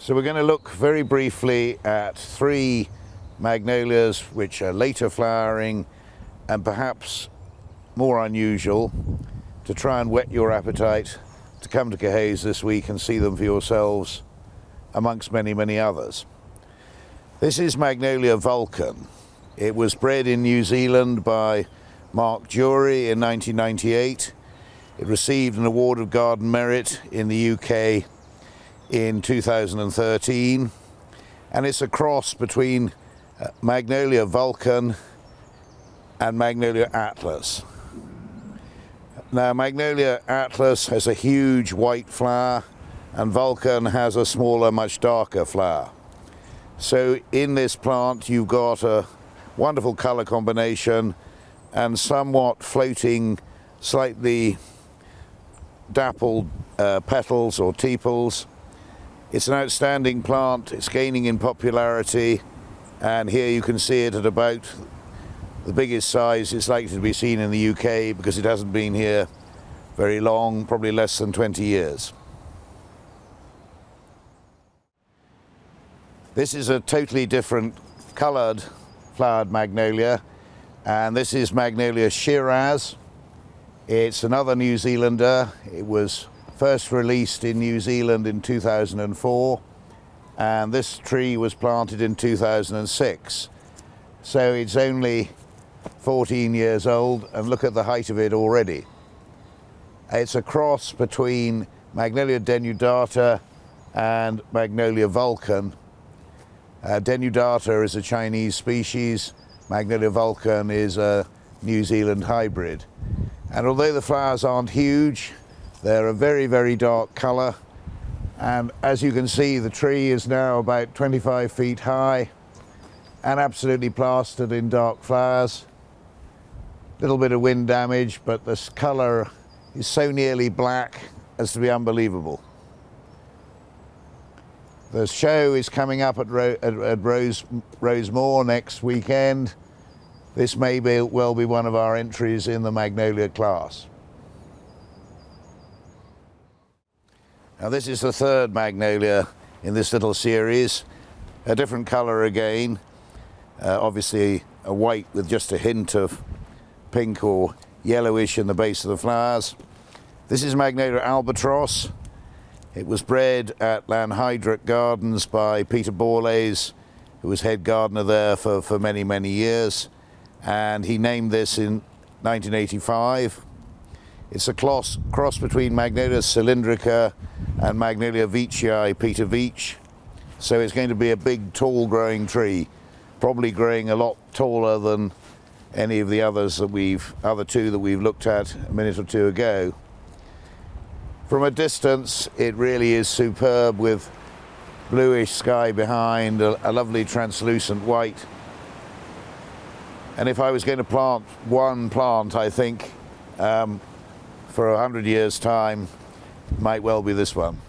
So we're going to look very briefly at three magnolias which are later flowering and perhaps more unusual, to try and whet your appetite to come to Caerhays this week and see them for yourselves amongst many, many others. This is Magnolia Vulcan. It was bred in New Zealand by Felix Jury in 1998. It received an Award of Garden Merit in the UK in 2013, and it's a cross between Magnolia Vulcan and Magnolia Atlas. Now, Magnolia Atlas has a huge white flower and Vulcan has a smaller, much darker flower. So in this plant you've got a wonderful colour combination and somewhat floating, slightly dappled petals or tepals. It's an outstanding plant, it's gaining in popularity, and here you can see it at about the biggest size it's likely to be seen in the UK, because it hasn't been here very long, probably less than 20 years. This is a totally different coloured flowered magnolia, and this is Magnolia Shirazz. It's another New Zealander. It was first released in New Zealand in 2004, and this tree was planted in 2006. So it's only 14 years old, and look at the height of it already. It's a cross between Magnolia denudata and Magnolia Vulcan. Denudata is a Chinese species, Magnolia Vulcan is a New Zealand hybrid. And although the flowers aren't huge, they're a very, very dark colour, and as you can see, the tree is now about 25 feet high and absolutely plastered in dark flowers. Little bit of wind damage, but this colour is so nearly black as to be unbelievable. The show is coming up at Rosemoor next weekend. This may well be one of our entries in the Magnolia class. Now, this is the third magnolia in this little series, a different colour again, obviously a white with just a hint of pink or yellowish in the base of the flowers. This is Magnolia Albatross. It was bred at Lanhydrock Gardens by Peter Veitch, who was head gardener there for many, many years, and he named this in 1985. It's a cross between Magnolia cyclindrica and Magnolia veitchii, Peter Veitch. So it's going to be a big, tall growing tree, probably growing a lot taller than any of the other two that we've looked at a minute or two ago. From a distance, it really is superb, with bluish sky behind, a lovely translucent white. And if I was going to plant one plant, I think, for 100 years' time, might well be this one.